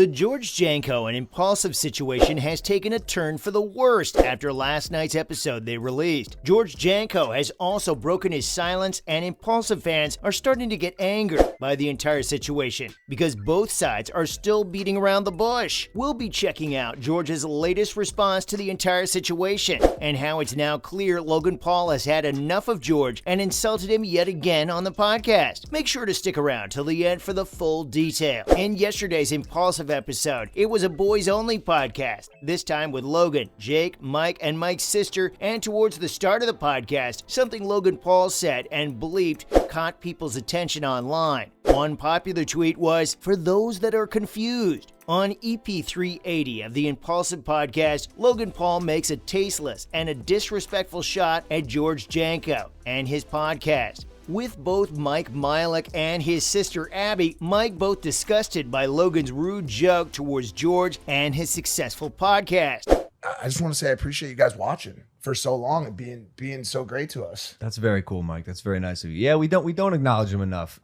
The George Janko and Impaulsive situation has taken a turn for the worst after last night's episode they released. George Janko has also broken his silence, and Impaulsive fans are starting to get angered by the entire situation because both sides are still beating around the bush. We'll be checking out George's latest response to the entire situation and how it's now clear Logan Paul has had enough of George and insulted him yet again on the podcast. Make sure to stick around till the end for the full detail. In yesterday's Impaulsive episode, it was a boys-only podcast, this time with Logan, Jake, Mike, and Mike's sister, and towards the start of the podcast, something Logan Paul said and bleeped caught people's attention online. One popular tweet was, "For those that are confused." On EP 380 of the Impaulsive podcast, Logan Paul makes a tasteless and a disrespectful shot at George Janko and his podcast. With both Mike Milik and his sister Abby, Mike both disgusted by Logan's rude joke towards George and his successful podcast. I just want to say I appreciate you guys watching for so long and being so great to us. That's very cool, Mike. That's very nice of you. Yeah, we don't acknowledge him enough.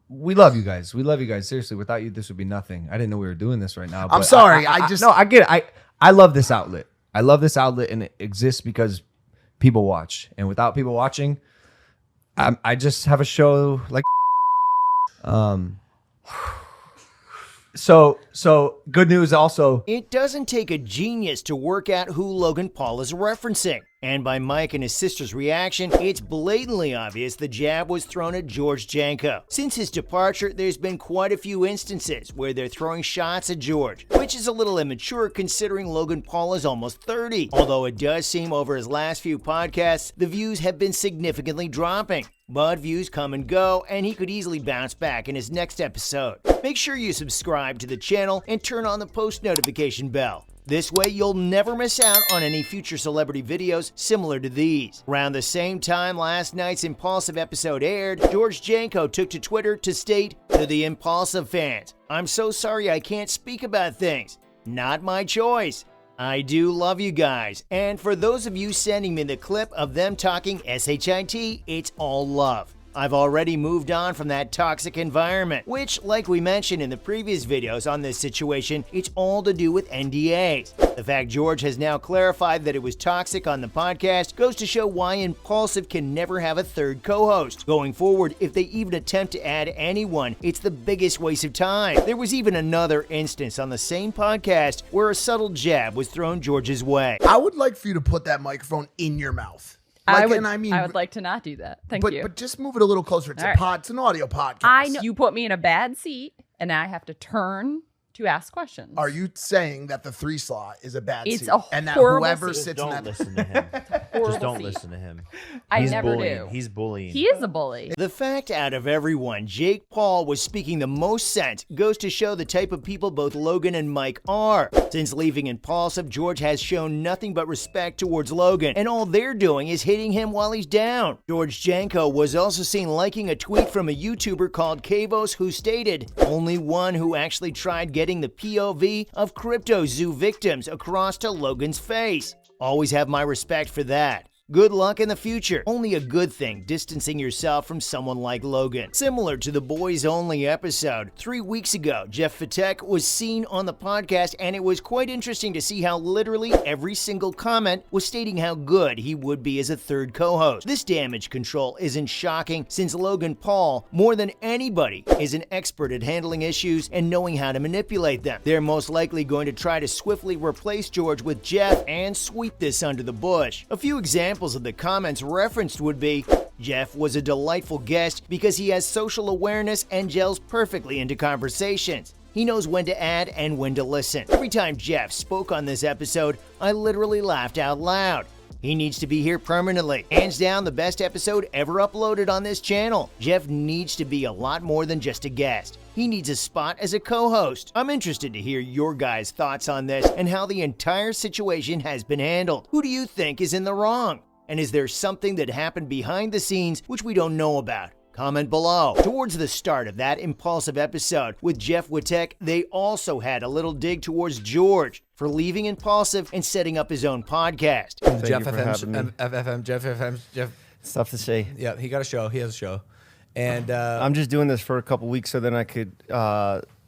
We love you guys. We love you guys. Seriously, without you, this would be nothing. I didn't know we were doing this right now. I'm sorry. I get it. I love this outlet. I love this outlet, and it exists because people watch. And without people watching, I just have a show like So good news also. It doesn't take a genius to work out who Logan Paul is referencing. And by Mike and his sister's reaction, it's blatantly obvious the jab was thrown at George Janko. Since his departure, there's been quite a few instances where they're throwing shots at George, which is a little immature considering Logan Paul is almost 30. Although it does seem over his last few podcasts, the views have been significantly dropping. But views come and go, and he could easily bounce back in his next episode. Make sure you subscribe to the channel and turn on the post notification bell. This way, you'll never miss out on any future celebrity videos similar to these. Around the same time last night's Impaulsive episode aired, George Janko took to Twitter to state, "To the Impaulsive fans, I'm so sorry I can't speak about things. Not my choice. I do love you guys, and for those of you sending me the clip of them talking SHIT, it's all love. I've already moved on from that toxic environment, which, like we mentioned in the previous videos on this situation, it's all to do with NDAs. The fact George has now clarified that it was toxic on the podcast goes to show why Impaulsive can never have a third co-host. Going forward, if they even attempt to add anyone, it's the biggest waste of time. There was even another instance on the same podcast where a subtle jab was thrown George's way. I would like for you to put that microphone in your mouth. I would like to not do that. Thank you. But just move it a little closer. It's it's an audio podcast. I know you put me in a bad seat, and now I have to turn to ask questions. Are you saying that the 3 slot is a bad It's seat? a And that horrible whoever seat. sits in that Listen to him. Just don't seat. listen to him. I He's never bullying. do. He's bullying. He is a bully. The fact out of everyone, Jake Paul was speaking the most sense goes to show the type of people both Logan and Mike are. Since leaving Impaulsive, George has shown nothing but respect towards Logan, and all they're doing is hitting him while he's down. George Janko was also seen liking a tweet from a YouTuber called Kavos who stated, "Only one who actually tried getting the POV of Crypto Zoo victims across to Logan's face. Always have my respect for that. Good luck in the future. Only a good thing distancing yourself from someone like Logan." Similar to the Boys Only episode, 3 weeks ago, Jeff Vitek was seen on the podcast, and it was quite interesting to see how literally every single comment was stating how good he would be as a third co-host. This damage control isn't shocking since Logan Paul, more than anybody, is an expert at handling issues and knowing how to manipulate them. They're most likely going to try to swiftly replace George with Jeff and sweep this under the bush. A few examples of the comments referenced would be, "Jeff was a delightful guest because he has social awareness and gels perfectly into conversations. He knows when to add and when to listen. Every time Jeff spoke on this episode, I literally laughed out loud. He needs to be here permanently. Hands down, the best episode ever uploaded on this channel. Jeff needs to be a lot more than just a guest. He needs a spot as a co-host." I'm interested to hear your guys' thoughts on this and how the entire situation has been handled. Who do you think is in the wrong? And is there something that happened behind the scenes which we don't know about? Comment below. Towards the start of that Impaulsive episode with Jeff Vitek, they also had a little dig towards George for leaving Impaulsive and setting up his own podcast. Jeff FFM. It's tough to say. Yeah, he got a show. He has a show. And I'm just doing this for a couple weeks so then I could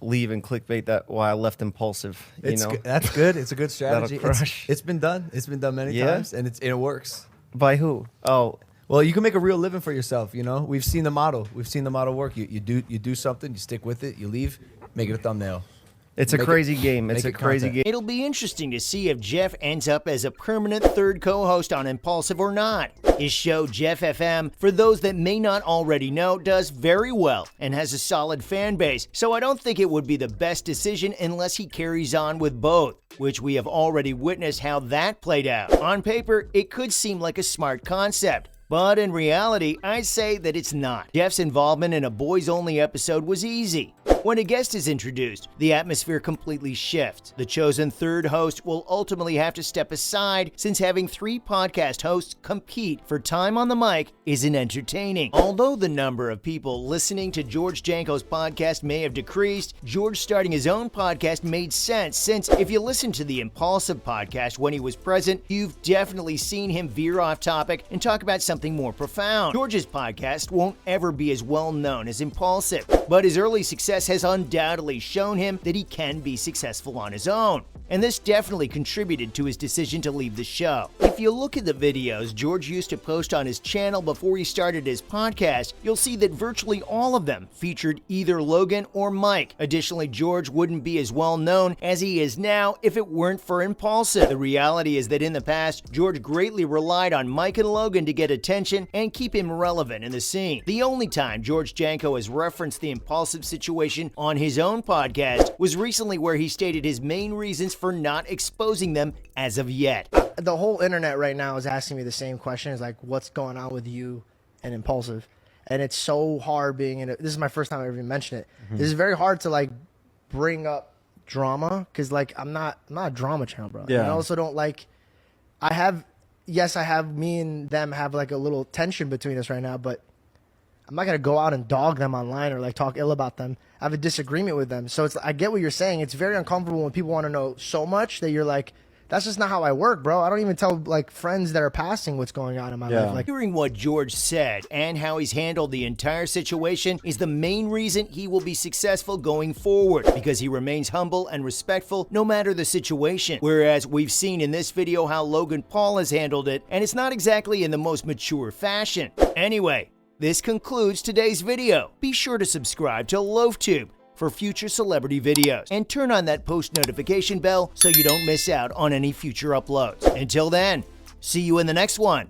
leave and clickbait that why I left Impulsive. You know, That's good. It's a good strategy. crush. It's been done. It's been done many times, and it works. by who? Oh, Well, you can make a real living for yourself. You know, we've seen the model. We've seen the model work. You do something. You stick with it. You leave. Make it a thumbnail. it's a Make crazy game. It's a make it crazy content. game. It'll be interesting to see if Jeff ends up as a permanent third co-host on Impaulsive or not. His show, Jeff FM, for those that may not already know, does very well and has a solid fan base, so I don't think it would be the best decision unless he carries on with both, which we have already witnessed how that played out. On paper, it could seem like a smart concept, but in reality, I'd say that it's not. Jeff's involvement in a boys-only episode was easy. When a guest is introduced, the atmosphere completely shifts. The chosen third host will ultimately have to step aside since having 3 podcast hosts compete for time on the mic isn't entertaining. Although the number of people listening to George Janko's podcast may have decreased, George starting his own podcast made sense since if you listen to the Impaulsive podcast when he was present, you've definitely seen him veer off topic and talk about something more profound. George's podcast won't ever be as well known as Impaulsive, but his early success has undoubtedly shown him that he can be successful on his own, and this definitely contributed to his decision to leave the show. If you look at the videos George used to post on his channel before he started his podcast, you'll see that virtually all of them featured either Logan or Mike. Additionally, George wouldn't be as well known as he is now if it weren't for Impaulsive. The reality is that in the past, George greatly relied on Mike and Logan to get attention and keep him relevant in the scene. The only time George Janko has referenced the Impaulsive situation on his own podcast was recently, where he stated his main reasons for not exposing them as of yet. The whole internet right now is asking me the same question: is like, what's going on with you and Impaulsive? And it's so hard being in it. This is my first time I ever mentioned it. This is very hard to like bring up drama because like I'm not a drama channel, bro. Yeah. And I also don't like. I have me and them have like a little tension between us right now, but I'm not gonna go out and dog them online or like talk ill about them. I have a disagreement with them, so I get what you're saying. It's very uncomfortable when people want to know so much that you're like, that's just not how I work, bro. I don't even tell like friends that are passing what's going on in my life. Like, Hearing what George said and how he's handled the entire situation is the main reason he will be successful going forward, because he remains humble and respectful no matter the situation. Whereas we've seen in this video how Logan Paul has handled it, and it's not exactly in the most mature fashion. Anyway, this concludes today's video. Be sure to subscribe to LoafTube for future celebrity videos and turn on that post notification bell so you don't miss out on any future uploads. Until then, see you in the next one.